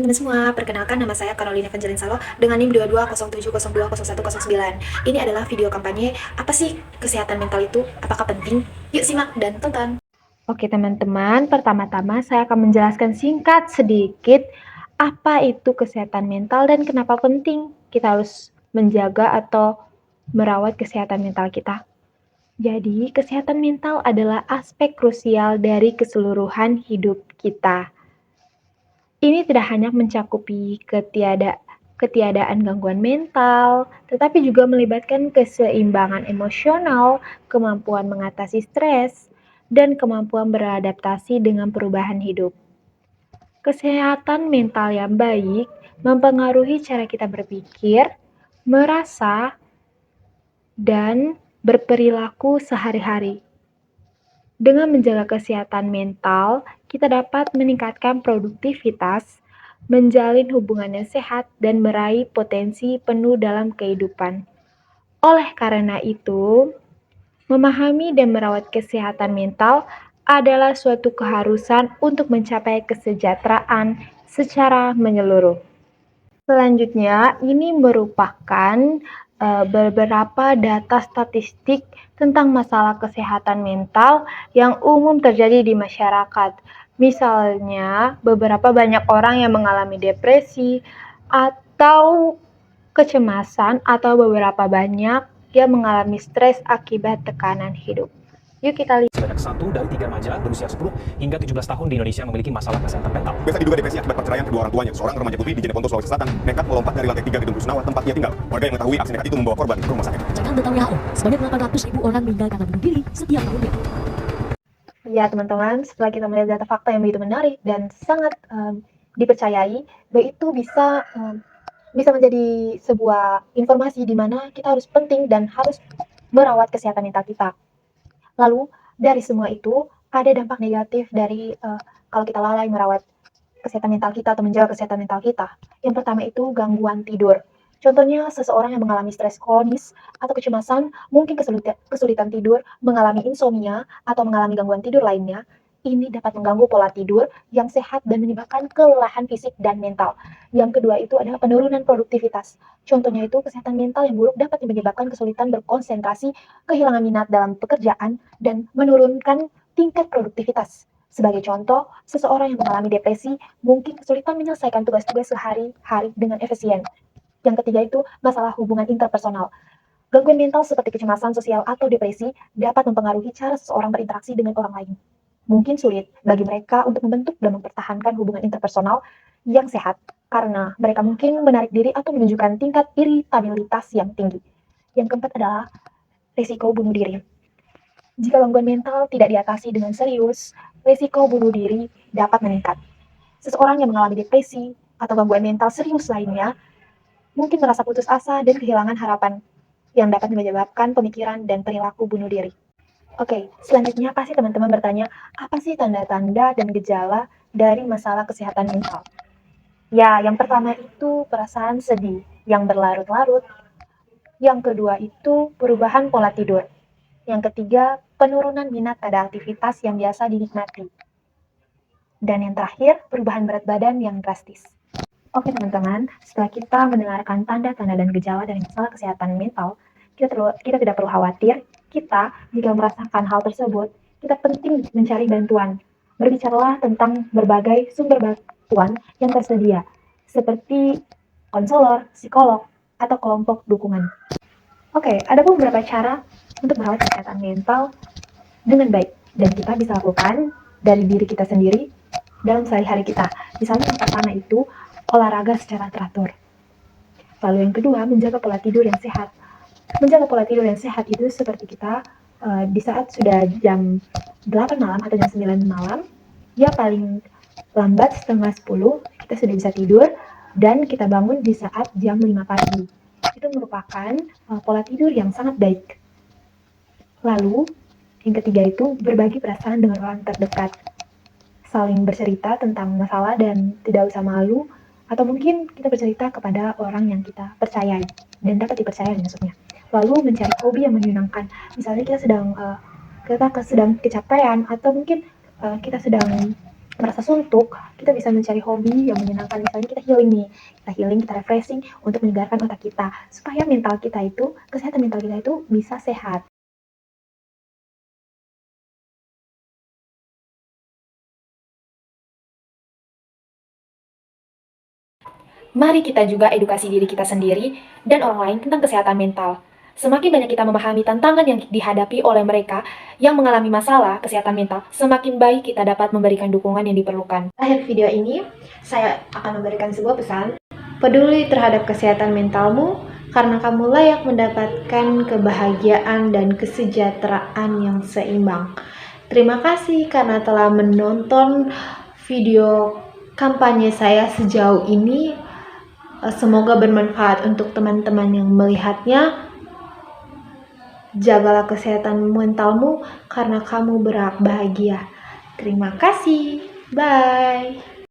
teman-teman semua, perkenalkan nama saya Carolina Evangeline Salo dengan NIM 2207020109. Ini adalah video kampanye, apa sih kesehatan mental itu? Apakah penting? Yuk simak dan tonton. Oke teman-teman, pertama-tama saya akan menjelaskan singkat sedikit apa itu kesehatan mental dan kenapa penting kita harus menjaga atau merawat kesehatan mental kita. Jadi, kesehatan mental adalah aspek krusial dari keseluruhan hidup kita. Ini tidak hanya mencakupi ketiadaan gangguan mental, tetapi juga melibatkan keseimbangan emosional, kemampuan mengatasi stres, dan kemampuan beradaptasi dengan perubahan hidup. Kesehatan mental yang baik mempengaruhi cara kita berpikir, merasa, dan berperilaku sehari-hari. Dengan menjaga kesehatan mental, kita dapat meningkatkan produktivitas, menjalin hubungan yang sehat, dan meraih potensi penuh dalam kehidupan. Oleh karena itu, memahami dan merawat kesehatan mental adalah suatu keharusan untuk mencapai kesejahteraan secara menyeluruh. Selanjutnya, ini merupakan beberapa data statistik tentang masalah kesehatan mental yang umum terjadi di masyarakat. Misalnya, beberapa banyak orang yang mengalami depresi atau kecemasan atau beberapa banyak yang mengalami stres akibat tekanan hidup. Yuk kita lihat. Sebanyak 1 dari 3 remaja berusia 10 hingga 17 tahun di Indonesia memiliki masalah kesehatan mental. Biasa diduga depresi akibat perceraian kedua orang tuanya. Seorang remaja putri di Jeneponto, Sulawesi Selatan nekat melompat dari lantai 3 gedung Rusunawa tempat ia tinggal. Warga yang mengetahui aksi nekat itu membawa korban ke rumah sakit. Catatan WHO, sebanyak 800.000 orang meninggal karena bunuh diri setiap tahunnya. Ya teman-teman, setelah kita melihat data fakta yang begitu menarik dan sangat dipercayai, bahwa itu bisa menjadi sebuah informasi di mana kita harus penting dan harus merawat kesehatan mental kita. Lalu dari semua itu ada dampak negatif dari kalau kita lalai merawat kesehatan mental kita atau menjaga kesehatan mental kita. Yang pertama itu gangguan tidur. Contohnya seseorang yang mengalami stres kronis atau kecemasan, mungkin kesulitan tidur, mengalami insomnia atau mengalami gangguan tidur lainnya. Ini dapat mengganggu pola tidur yang sehat dan menyebabkan kelelahan fisik dan mental. Yang kedua itu adalah penurunan produktivitas. Contohnya itu kesehatan mental yang buruk dapat menyebabkan kesulitan berkonsentrasi, kehilangan minat dalam pekerjaan, dan menurunkan tingkat produktivitas. Sebagai contoh, seseorang yang mengalami depresi mungkin kesulitan menyelesaikan tugas-tugas sehari-hari dengan efisien. Yang ketiga itu masalah hubungan interpersonal. Gangguan mental seperti kecemasan sosial atau depresi dapat mempengaruhi cara seseorang berinteraksi dengan orang lain. Mungkin sulit bagi mereka untuk membentuk dan mempertahankan hubungan interpersonal yang sehat karena mereka mungkin menarik diri atau menunjukkan tingkat iritabilitas yang tinggi. Yang keempat adalah risiko bunuh diri. Jika gangguan mental tidak diatasi dengan serius, risiko bunuh diri dapat meningkat. Seseorang yang mengalami depresi atau gangguan mental serius lainnya mungkin merasa putus asa dan kehilangan harapan yang dapat menyebabkan pemikiran dan perilaku bunuh diri. Oke, selanjutnya pasti teman-teman bertanya, apa sih tanda-tanda dan gejala dari masalah kesehatan mental? Ya, yang pertama itu perasaan sedih yang berlarut-larut. Yang kedua itu perubahan pola tidur. Yang ketiga, penurunan minat pada aktivitas yang biasa dinikmati. Dan yang terakhir, perubahan berat badan yang drastis. Oke teman-teman, setelah kita mendengarkan tanda-tanda dan gejala dari masalah kesehatan mental, kita tidak perlu khawatir. Kita, jika merasakan hal tersebut, kita penting mencari bantuan. Berbicaralah tentang berbagai sumber bantuan yang tersedia, seperti konselor, psikolog, atau kelompok dukungan. Oke, ada beberapa cara untuk merawat kesehatan mental dengan baik, dan kita bisa lakukan dari diri kita sendiri dalam sehari-hari kita. Misalnya yang pertama itu olahraga secara teratur. Lalu yang kedua, menjaga pola tidur yang sehat. Menjaga pola tidur yang sehat itu seperti kita di saat sudah jam 8 malam atau jam 9 malam, ya paling lambat setengah 10 kita sudah bisa tidur dan kita bangun di saat jam 5 pagi. Itu merupakan pola tidur yang sangat baik. Lalu yang ketiga itu berbagi perasaan dengan orang terdekat. Saling bercerita tentang masalah dan tidak usah malu, atau mungkin kita bercerita kepada orang yang kita percayai dan dapat dipercayai maksudnya. Lalu mencari hobi yang menyenangkan. Misalnya kita sedang kecapean atau mungkin kita sedang merasa suntuk, kita bisa mencari hobi yang menyenangkan. Misalnya kita healing nih, kita healing, kita refreshing untuk menyegarkan otak kita, supaya mental kita itu, kesehatan mental kita itu bisa sehat. Mari kita juga edukasi diri kita sendiri dan orang lain tentang kesehatan mental. Semakin banyak kita memahami tantangan yang dihadapi oleh mereka yang mengalami masalah kesehatan mental, semakin baik kita dapat memberikan dukungan yang diperlukan. Akhir video ini, saya akan memberikan sebuah pesan. Peduli terhadap kesehatan mentalmu, karena kamu layak mendapatkan kebahagiaan dan kesejahteraan yang seimbang. Terima kasih karena telah menonton video kampanye saya sejauh ini. Semoga bermanfaat untuk teman-teman yang melihatnya. Jagalah kesehatan mentalmu karena kamu berhak bahagia. Terima kasih. Bye.